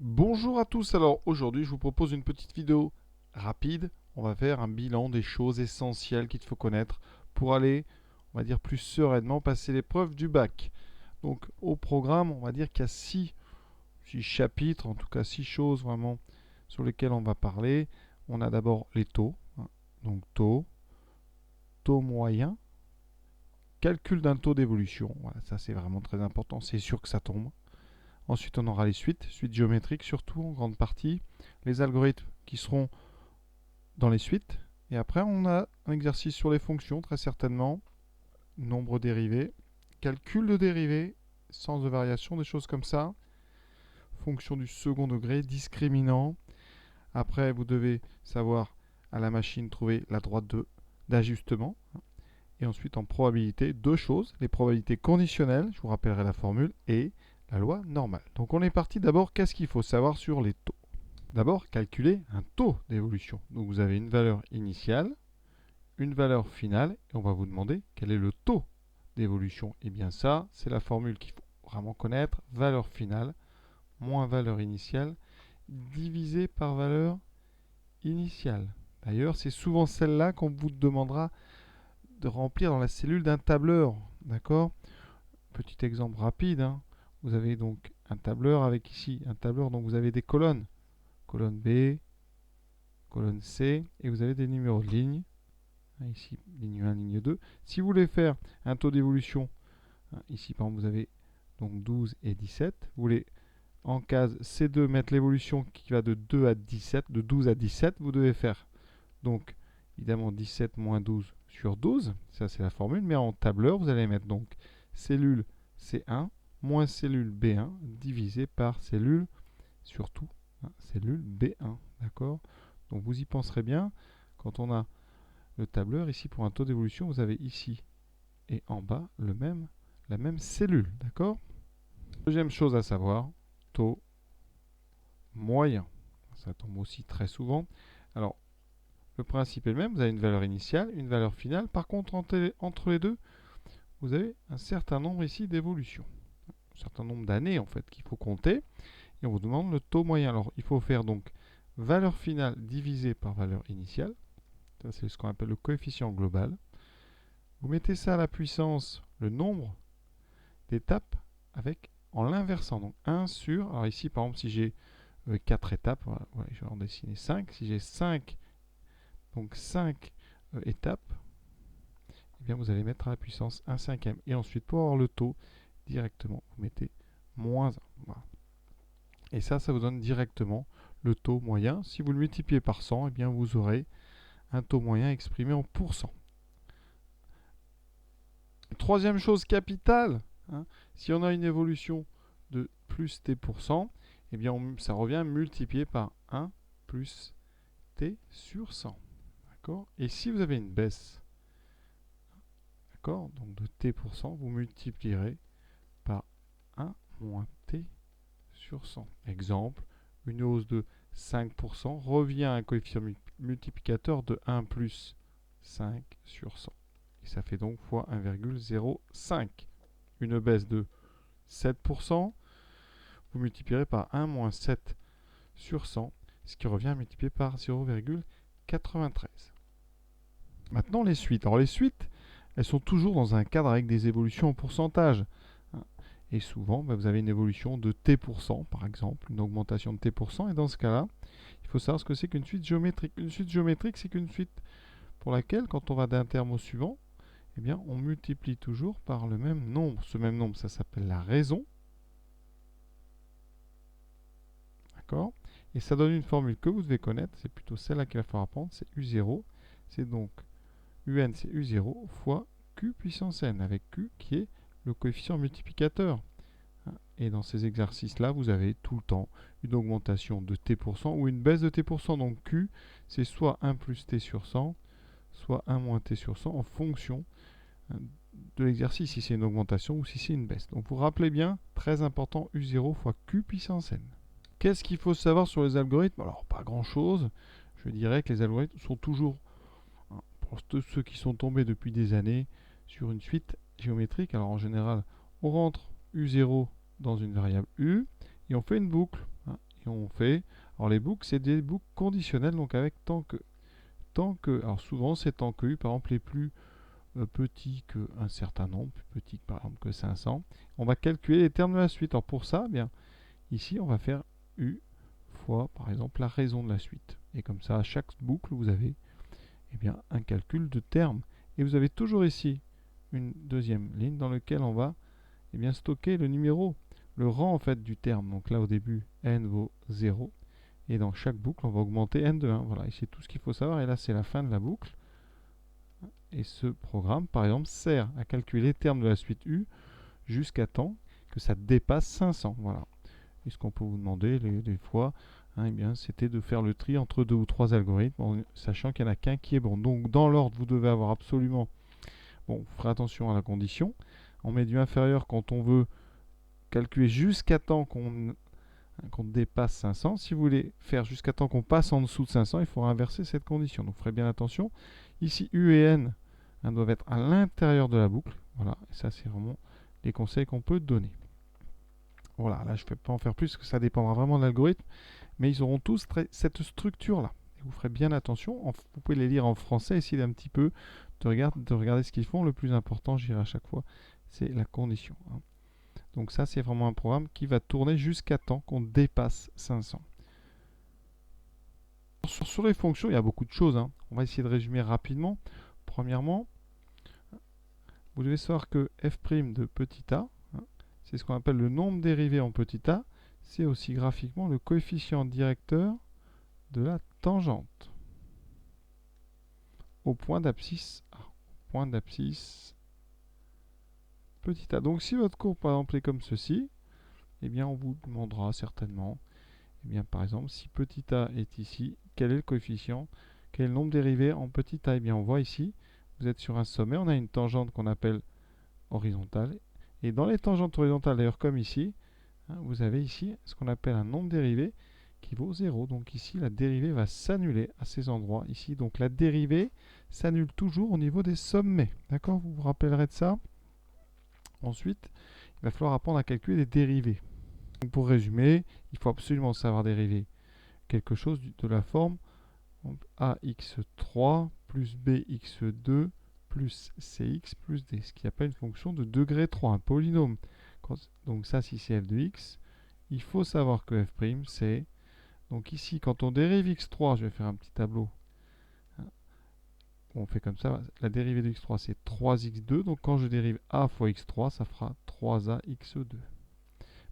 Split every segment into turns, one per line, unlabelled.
Bonjour à tous, alors aujourd'hui je vous propose une petite vidéo rapide. On va faire un bilan des choses essentielles qu'il faut connaître pour aller, on va dire, plus sereinement passer l'épreuve du bac. Donc au programme, on va dire qu'il y a six chapitres, en tout cas 6 choses vraiment sur lesquelles on va parler. On a d'abord les taux, donc taux moyen, calcul d'un taux d'évolution. Voilà, ça c'est vraiment très important, c'est sûr que ça tombe. Ensuite, on aura les suites géométriques surtout en grande partie, les algorithmes qui seront dans les suites. Et après, on a un exercice sur les fonctions, très certainement, nombre dérivé, calcul de dérivés, sens de variation, des choses comme ça, fonction du second degré, discriminant. Après, vous devez savoir à la machine trouver la droite d'ajustement. Et ensuite, en probabilité, 2 choses, les probabilités conditionnelles, je vous rappellerai la formule, et la loi normale. Donc on est parti d'abord, qu'est-ce qu'il faut savoir sur les taux? D'abord, calculer un taux d'évolution. Donc vous avez une valeur initiale, une valeur finale, et on va vous demander quel est le taux d'évolution. Et bien ça, c'est la formule qu'il faut vraiment connaître. Valeur finale moins valeur initiale divisé par valeur initiale. D'ailleurs, c'est souvent celle-là qu'on vous demandera de remplir dans la cellule d'un tableur. D'accord? Petit exemple rapide, hein. Vous avez donc un tableur avec ici un tableur dont vous avez des colonnes. Colonne B, colonne C, et vous avez des numéros de ligne. Ici, ligne 1, ligne 2. Si vous voulez faire un taux d'évolution, ici par exemple vous avez donc 12 et 17. Vous voulez en case C2 mettre l'évolution qui va de 2 à 17, de 12 à 17. Vous devez faire donc évidemment 17 moins 12 sur 12. Ça c'est la formule, mais en tableur vous allez mettre donc cellule C1 moins cellule B1 divisé par cellule surtout cellule B1. D'accord? Donc vous y penserez bien quand on a le tableur. Ici, pour un taux d'évolution, vous avez ici et en bas la même cellule. D'accord? Deuxième chose à savoir, taux moyen. Ça tombe aussi très souvent. Alors, le principe est le même. Vous avez une valeur initiale, une valeur finale. Par contre, entre les deux, vous avez un certain nombre ici d'évolutions. Un certain nombre d'années, en fait, qu'il faut compter. Et on vous demande le taux moyen. Alors, il faut faire donc valeur finale divisée par valeur initiale. Ça, c'est ce qu'on appelle le coefficient global. Vous mettez ça à la puissance, le nombre d'étapes avec en l'inversant. Donc 1 sur, alors ici par exemple si j'ai 4 étapes, voilà, je vais en dessiner 5. Si j'ai 5, donc 5 étapes, eh bien vous allez mettre à la puissance 1 cinquième. Et ensuite pour avoir le taux, directement vous mettez moins 1. Voilà. Et ça vous donne directement le taux moyen. Si vous le multipliez par 100, eh bien vous aurez un taux moyen exprimé en pourcents. Troisième chose capitale, hein, si on a une évolution de plus t%, eh bien ça revient multiplié par 1 plus t sur 100. D'accord? Et si vous avez une baisse, d'accord, donc de t%, vous multiplierez par 1 moins t sur 100. Exemple, une hausse de 5% revient à un coefficient multiplicateur de 1 plus 5 sur 100. Et ça fait donc fois 1,05. Une baisse de 7%, vous multiplierez par 1 moins 7 sur 100, ce qui revient à multiplier par 0,93. Maintenant les suites. Alors les suites, elles sont toujours dans un cadre avec des évolutions en pourcentage. Et souvent, vous avez une évolution de t%, par exemple, une augmentation de t%. Et dans ce cas-là, il faut savoir ce que c'est qu'une suite géométrique. Une suite géométrique, c'est qu'une suite pour laquelle, quand on va d'un terme au suivant, eh bien, on multiplie toujours par le même nombre. Ce même nombre, ça s'appelle la raison. D'accord? Et ça donne une formule que vous devez connaître. C'est plutôt celle-là qu'il va falloir apprendre. C'est U0. C'est donc UN, c'est U0 fois Q puissance N, avec Q qui est le coefficient multiplicateur. Et dans ces exercices-là, vous avez tout le temps une augmentation de t% ou une baisse de t%. Donc Q, c'est soit 1 plus t sur 100, soit 1 moins t sur 100 en fonction de l'exercice, si c'est une augmentation ou si c'est une baisse. Donc vous rappelez bien, très important, U0 fois Q puissance N. Qu'est-ce qu'il faut savoir sur les algorithmes? Alors, pas grand-chose. Je dirais que les algorithmes sont toujours, pour tous ceux qui sont tombés depuis des années, sur une suite géométrique. Alors en général, on rentre U0 dans une variable U, et on fait une boucle. Et qu'on fait. Alors les boucles, c'est des boucles conditionnelles, donc avec tant que. Alors souvent, c'est tant que U, par exemple, les plus petits qu'un certain nombre, plus petits par exemple que 500. On va calculer les termes de la suite. Alors pour ça, eh bien, ici, on va faire U fois, par exemple, la raison de la suite. Et comme ça, à chaque boucle, vous avez eh bien, un calcul de termes. Et vous avez toujours ici une deuxième ligne dans laquelle on va eh bien, stocker le numéro, le rang en fait du terme. Donc là, au début, n vaut 0. Et dans chaque boucle, on va augmenter n de 1. Voilà, et c'est tout ce qu'il faut savoir. Et là, c'est la fin de la boucle. Et ce programme, par exemple, sert à calculer les termes de la suite U jusqu'à temps que ça dépasse 500. Voilà. Et ce qu'on peut vous demander des fois, eh bien, c'était de faire le tri entre 2 ou 3 algorithmes, sachant qu'il n'y en a qu'un qui est bon. Donc, dans l'ordre, vous devez avoir absolument... Bon, vous ferez attention à la condition. On met du inférieur quand on veut calculer jusqu'à temps qu'on dépasse 500. Si vous voulez faire jusqu'à temps qu'on passe en dessous de 500, il faudra inverser cette condition. Donc, vous ferez bien attention. Ici, U et N doivent être à l'intérieur de la boucle. Voilà, et ça, c'est vraiment les conseils qu'on peut donner. Voilà, là, je ne vais pas en faire plus, parce que ça dépendra vraiment de l'algorithme. Mais ils auront tous cette structure-là. Vous ferez bien attention. Vous pouvez les lire en français, essayer un petit peu de regarder ce qu'ils font. Le plus important, j'irai à chaque fois, c'est la condition. Donc ça, c'est vraiment un programme qui va tourner jusqu'à temps qu'on dépasse 500. Sur les fonctions, il y a beaucoup de choses. On va essayer de résumer rapidement. Premièrement, vous devez savoir que f' de petit a, c'est ce qu'on appelle le nombre dérivé en petit a. C'est aussi graphiquement le coefficient directeur de la tangente au point d'abscisse A. Point d'abscisse petit a. Donc si votre courbe par exemple est comme ceci, eh bien on vous demandera certainement, eh bien par exemple si petit a est ici, quel est le coefficient, quel est le nombre dérivé en petit a. Eh bien on voit ici, vous êtes sur un sommet, on a une tangente qu'on appelle horizontale. Et dans les tangentes horizontales, d'ailleurs comme ici, vous avez ici ce qu'on appelle un nombre dérivé qui vaut 0. Donc ici, la dérivée va s'annuler à ces endroits ici. Donc la dérivée s'annule toujours au niveau des sommets. D'accord? Vous vous rappellerez de ça. Ensuite, il va falloir apprendre à calculer les dérivées. Donc pour résumer, il faut absolument savoir dériver quelque chose de la forme ax3 plus bx2 plus cx plus d, ce qui appelle une fonction de degré 3, un polynôme. Donc ça, si c'est f de x, il faut savoir que f' c'est... Donc ici, quand on dérive x3, je vais faire un petit tableau. On fait comme ça, la dérivée de x3 c'est 3x2, donc quand je dérive a fois x3, ça fera 3ax2.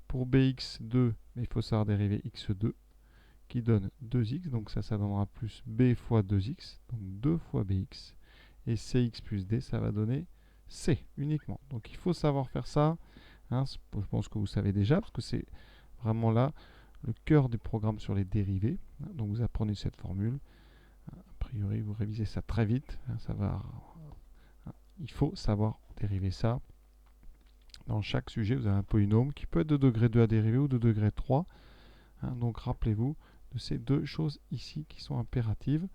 Pour bx2, il faut savoir dériver x2, qui donne 2x, donc ça donnera plus b fois 2x, donc 2 fois bx. Et cx plus d, ça va donner c uniquement. Donc il faut savoir faire ça. Je pense que vous savez déjà, parce que c'est vraiment là le cœur des programmes sur les dérivés. Donc vous apprenez cette formule. A priori, vous révisez ça très vite. Il faut savoir dériver ça. Dans chaque sujet, vous avez un polynôme qui peut être de degré 2 à dériver ou de degré 3. Donc rappelez-vous de ces deux choses ici qui sont impératives.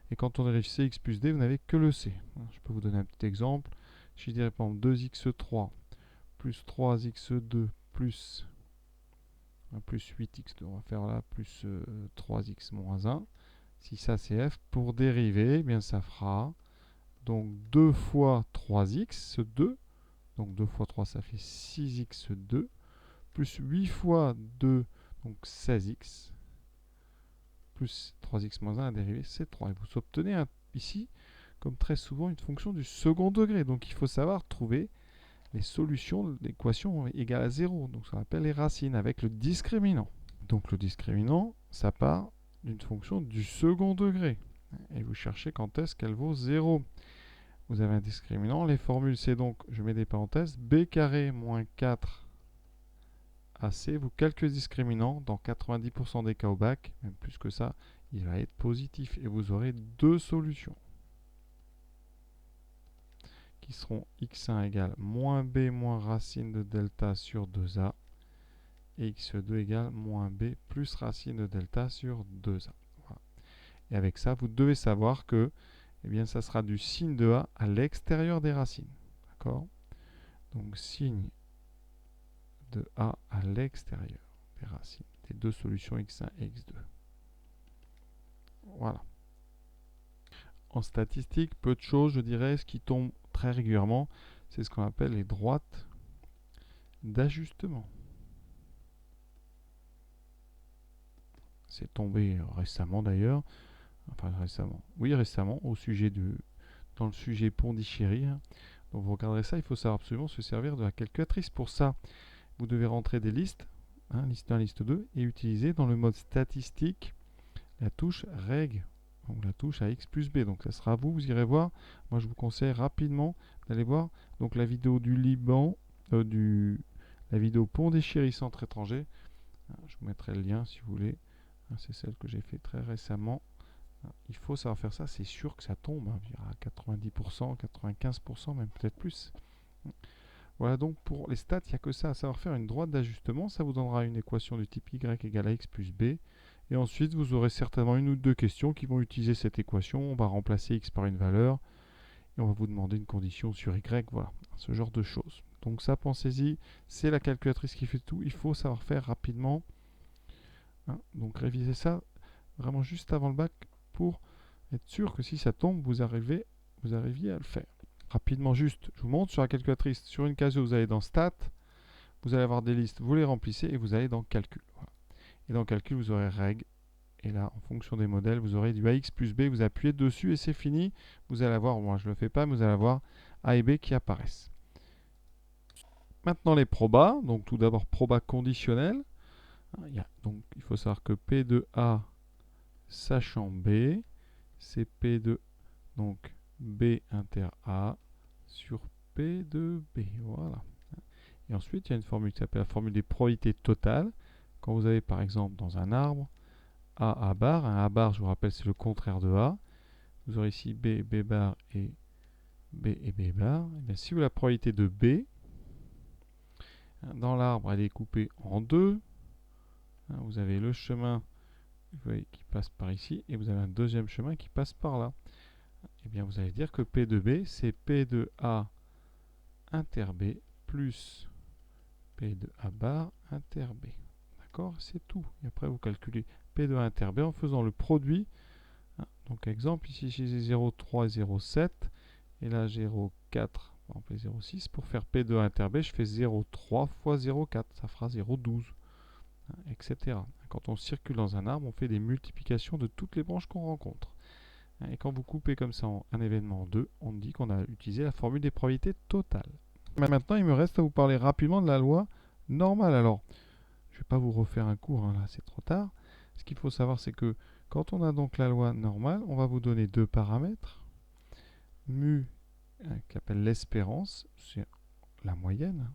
Et quand on dérive cx plus d, vous n'avez que le c. Je peux vous donner un petit exemple. Si je dirais par exemple 2x3 plus 3x2 plus 8x2, on va faire là plus 3x moins 1. Si ça c'est f, pour dériver, eh bien ça fera donc 2 fois 3x, 2. Donc 2 fois 3, ça fait 6x2. Plus 8 fois 2, donc 16x. Plus 3x moins 1 à dériver, c'est 3. Et vous obtenez ici, comme très souvent, une fonction du second degré. Donc il faut savoir trouver les solutions de l'équation égale à 0. Donc ça s'appelle les racines avec le discriminant. Donc le discriminant, ça part d'une fonction du second degré. Et vous cherchez quand est-ce qu'elle vaut 0. Vous avez un discriminant. Les formules, c'est donc, je mets des parenthèses, b carré moins 4 AC. Vous calculez le discriminant. Dans 90% des cas au bac, même plus que ça, il va être positif. Et vous aurez deux solutions qui seront x1 égale moins b moins racine de delta sur 2a et x2 égale moins b plus racine de delta sur 2a. Voilà. Et avec ça, vous devez savoir que eh bien, ça sera du signe de a à l'extérieur des racines. D'accord? Donc signe de a à l'extérieur des racines les deux solutions x1 et x2. Voilà. En statistique, peu de choses, je dirais, ce qui tombe très régulièrement, c'est ce qu'on appelle les droites d'ajustement. C'est tombé récemment d'ailleurs, enfin récemment, oui récemment, dans le sujet Pondichéry. Donc vous regarderez ça, il faut savoir absolument se servir de la calculatrice. Pour ça, vous devez rentrer des listes, liste 1, liste 2, et utiliser dans le mode statistique la touche reg, donc la touche à x plus b. Donc ça sera à vous, vous irez voir. Moi je vous conseille rapidement d'aller voir donc la vidéo du Liban, la vidéo Pondichéry centre étranger. Je vous mettrai le lien si vous voulez. C'est celle que j'ai fait très récemment. Il faut savoir faire ça, c'est sûr que ça tombe, à 90%, 95%, même peut-être plus. Voilà, donc pour les stats, il n'y a que ça à savoir faire, une droite d'ajustement. Ça vous donnera une équation du type y égale à x plus b. Et ensuite, vous aurez certainement une ou deux questions qui vont utiliser cette équation. On va remplacer x par une valeur. Et on va vous demander une condition sur y. Voilà, ce genre de choses. Donc ça, pensez-y, c'est la calculatrice qui fait tout. Il faut savoir faire rapidement. Donc révisez ça vraiment juste avant le bac pour être sûr que si ça tombe, vous arriviez à le faire. Rapidement, juste, je vous montre sur la calculatrice. Sur une case, vous allez dans Stats, vous allez avoir des listes, vous les remplissez et vous allez dans Calcul. Voilà. Et dans Calcul, vous aurez Reg. Et là, en fonction des modèles, vous aurez du AX plus B. Vous appuyez dessus et c'est fini. Vous allez avoir, moi je ne le fais pas, mais vous allez avoir A et B qui apparaissent. Maintenant, les probas. Donc tout d'abord, proba conditionnel. Donc il faut savoir que P de A sachant B, c'est P de donc B inter A sur P de B. Voilà. Et ensuite, il y a une formule qui s'appelle la formule des probabilités totales. Quand vous avez par exemple dans un arbre A bar, un A bar, je vous rappelle, c'est le contraire de A. Vous aurez ici B, B bar et B bar. Et bien, si vous avez la probabilité de B, dans l'arbre, elle est coupée en deux. Vous avez le chemin qui passe par ici et vous avez un deuxième chemin qui passe par là. Et bien vous allez dire que P de B c'est P de A inter B plus P de A bar inter B. D'accord, c'est tout. Et après vous calculez P de A inter B en faisant le produit. Donc exemple ici j'ai 0,3 et 0,7 et là 0,4 on va 0,6. Pour faire P de A inter B je fais 0,3 fois 0,4, ça fera 0,12. Etc. Quand on circule dans un arbre, on fait des multiplications de toutes les branches qu'on rencontre. Et quand vous coupez comme ça un événement en deux, on dit qu'on a utilisé la formule des probabilités totales. Maintenant, il me reste à vous parler rapidement de la loi normale. Alors, je ne vais pas vous refaire un cours, là c'est trop tard. Ce qu'il faut savoir, c'est que quand on a donc la loi normale, on va vous donner deux paramètres. Mu, qui appelle l'espérance, c'est la moyenne,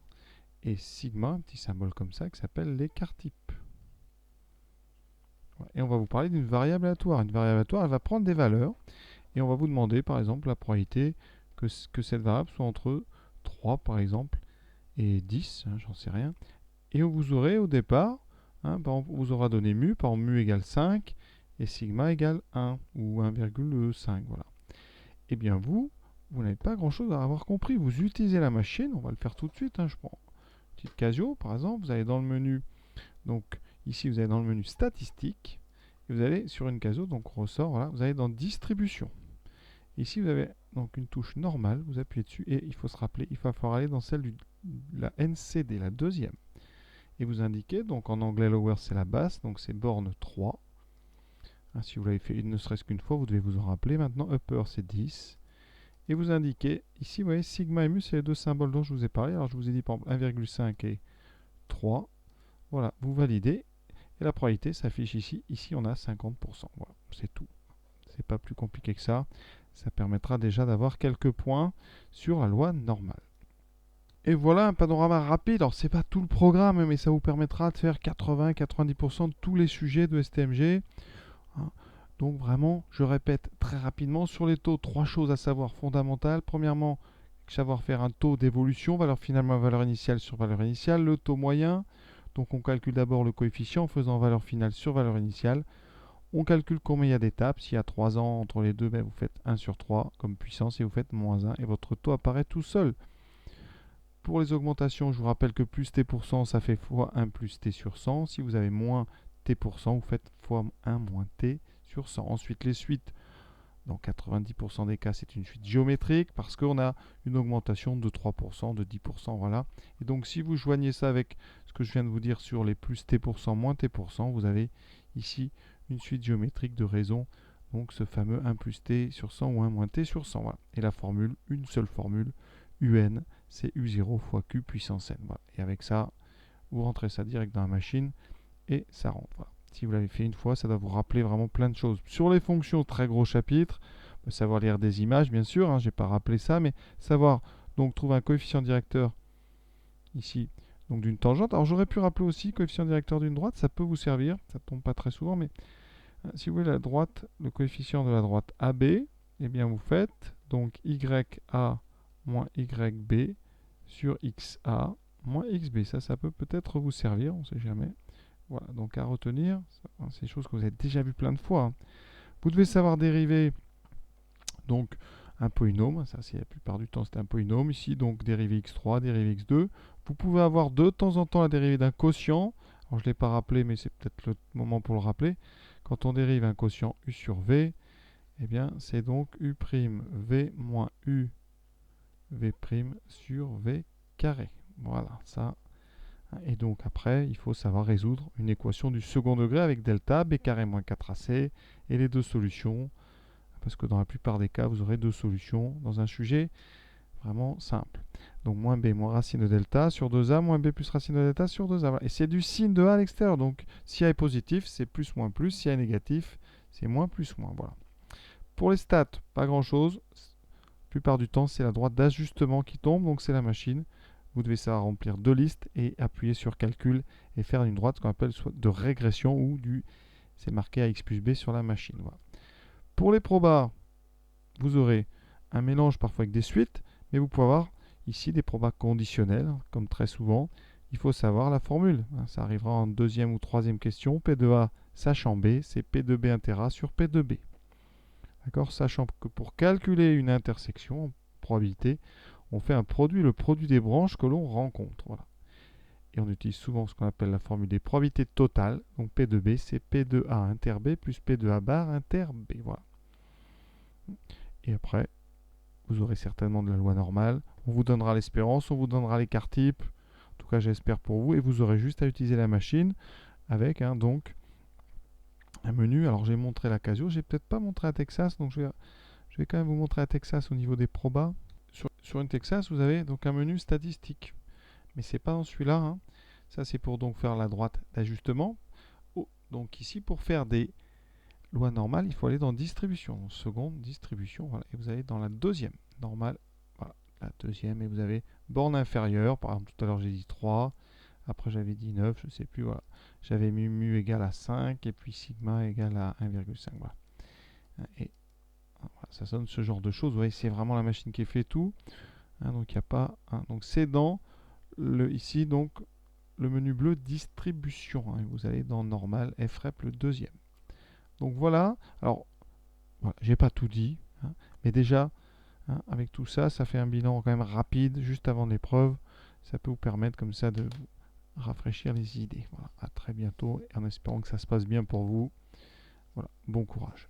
et sigma, un petit symbole comme ça, qui s'appelle l'écart type. Et on va vous parler d'une variable aléatoire. Une variable aléatoire, elle va prendre des valeurs, et on va vous demander, par exemple, la probabilité que cette variable soit entre 3, par exemple, et 10, j'en sais rien. Et vous aurez au départ, par exemple, on vous aura donné mu, par exemple, mu égale 5, et sigma égale 1, ou 1,5, voilà. Et bien vous n'avez pas grand-chose à avoir compris. Vous utilisez la machine, on va le faire tout de suite, je prends une petite Casio, par exemple, vous allez dans le menu, donc ici vous allez dans le menu statistique, et vous allez sur une Casio, donc ressort, voilà, vous allez dans distribution. Ici vous avez donc une touche normale, vous appuyez dessus, et il faut se rappeler, il va falloir aller dans celle de la NCD, la deuxième. Et vous indiquez, donc en anglais lower c'est la basse, donc c'est borne 3. Si vous l'avez fait ne serait-ce qu'une fois, vous devez vous en rappeler. Maintenant upper c'est 10. Et vous indiquez, ici vous voyez sigma et mu c'est les deux symboles dont je vous ai parlé. Alors je vous ai dit par exemple 1,5 et 3. Voilà, vous validez. Et la probabilité s'affiche ici. Ici on a 50%. Voilà, c'est tout. C'est pas plus compliqué que ça. Ça permettra déjà d'avoir quelques points sur la loi normale. Et voilà un panorama rapide. Alors c'est pas tout le programme, mais ça vous permettra de faire 80-90% de tous les sujets de STMG. Donc vraiment, je répète très rapidement, sur les taux, 3 choses à savoir fondamentales. Premièrement, savoir faire un taux d'évolution, valeur finale moins valeur initiale sur valeur initiale. Le taux moyen, donc on calcule d'abord le coefficient en faisant valeur finale sur valeur initiale. On calcule combien il y a d'étapes. S'il y a 3 ans entre les deux, vous faites 1 sur 3 comme puissance et vous faites moins 1 et votre taux apparaît tout seul. Pour les augmentations, je vous rappelle que plus t%, ça fait fois 1 plus t sur 100. Si vous avez moins t%, vous faites fois 1 moins t sur 100. Ensuite, les suites, dans 90% des cas, c'est une suite géométrique parce qu'on a une augmentation de 3%, de 10%, voilà. Et donc, si vous joignez ça avec ce que je viens de vous dire sur les plus t%, moins t%, vous avez ici une suite géométrique de raison, donc ce fameux 1 plus t sur 100 ou 1 moins t sur 100. Voilà. Et la formule, une seule formule, un, c'est u0 fois q puissance n. Voilà. Et avec ça, vous rentrez ça direct dans la machine et ça rentre. Voilà. Si vous l'avez fait une fois, ça doit vous rappeler vraiment plein de choses. Sur les fonctions, très gros chapitre, savoir lire des images, bien sûr, hein, je n'ai pas rappelé ça, mais savoir donc trouver un coefficient directeur ici, donc d'une tangente. Alors j'aurais pu rappeler aussi coefficient directeur d'une droite, ça peut vous servir, ça ne tombe pas très souvent, mais si vous voulez la droite, le coefficient de la droite AB, eh bien vous faites donc YA moins YB sur XA moins XB. Ça peut peut-être vous servir, on ne sait jamais. Voilà, donc à retenir, c'est des choses que vous avez déjà vues plein de fois. Hein. Vous devez savoir dériver donc un polynôme, ça c'est la plupart du temps c'est un polynôme, ici donc dériver x3, dériver x2. Vous pouvez avoir de temps en temps la dérivée d'un quotient, alors je ne l'ai pas rappelé mais c'est peut-être le moment pour le rappeler. Quand on dérive un quotient u sur v, eh bien c'est donc u' v moins u v' sur v carré. Voilà, ça. Et donc après, il faut savoir résoudre une équation du second degré avec delta, b carré moins 4ac, et les deux solutions, parce que dans la plupart des cas, vous aurez deux solutions dans un sujet vraiment simple. Donc moins b moins racine de delta sur 2a, moins b plus racine de delta sur 2a. Voilà. Et c'est du signe de a à l'extérieur, donc si a est positif, c'est plus moins plus, si a est négatif, c'est moins plus moins. Voilà. Pour les stats, pas grand-chose. La plupart du temps, c'est la droite d'ajustement qui tombe, donc c'est la machine. Vous devez savoir remplir deux listes et appuyer sur calcul et faire une droite qu'on appelle soit de régression ou c'est marqué AX plus B sur la machine. Voilà. Pour les probas, vous aurez un mélange parfois avec des suites, mais vous pouvez avoir ici des probas conditionnels, comme très souvent. Il faut savoir la formule. Ça arrivera en deuxième ou troisième question. P de A sachant B, c'est P de B inter A sur P de B. D'accord, sachant que pour calculer une intersection en probabilité, on fait un produit, le produit des branches que l'on rencontre. Voilà. Et on utilise souvent ce qu'on appelle la formule des probabilités totales. Donc P de B, c'est P de A inter B plus P de A bar inter B. Voilà. Et après, vous aurez certainement de la loi normale. On vous donnera l'espérance, on vous donnera l'écart type. En tout cas, j'espère pour vous. Et vous aurez juste à utiliser la machine avec donc un menu. Alors, j'ai montré la Casio. J'ai peut-être pas montré à Texas. Donc, je vais quand même vous montrer à Texas au niveau des probas. Sur une Texas, vous avez donc un menu statistique. Mais ce n'est pas dans celui-là. Hein. Ça, c'est pour donc faire la droite d'ajustement. Oh, donc ici, pour faire des lois normales, il faut aller dans distribution. Seconde, distribution. Voilà. Et vous allez dans la deuxième. Normale. Voilà. La deuxième. Et vous avez borne inférieure. Par exemple, tout à l'heure, j'ai dit 3. Après, j'avais dit 9. Je ne sais plus. Voilà. J'avais mis mu égale à 5. Et puis sigma égale à 1,5. Voilà. Et voilà, ça donne ce genre de choses. Vous voyez, c'est vraiment la machine qui fait tout. Hein, donc, il n'y a pas. Hein, donc, c'est dans ici, donc, le menu bleu distribution. Hein, et vous allez dans normal, FREP, le deuxième. Donc, voilà. Alors, voilà, j'ai pas tout dit. Hein, mais déjà, hein, avec tout ça, ça fait un bilan quand même rapide, juste avant l'épreuve. Ça peut vous permettre comme ça de vous rafraîchir les idées. Voilà, à très bientôt, en espérant que ça se passe bien pour vous. Voilà, bon courage.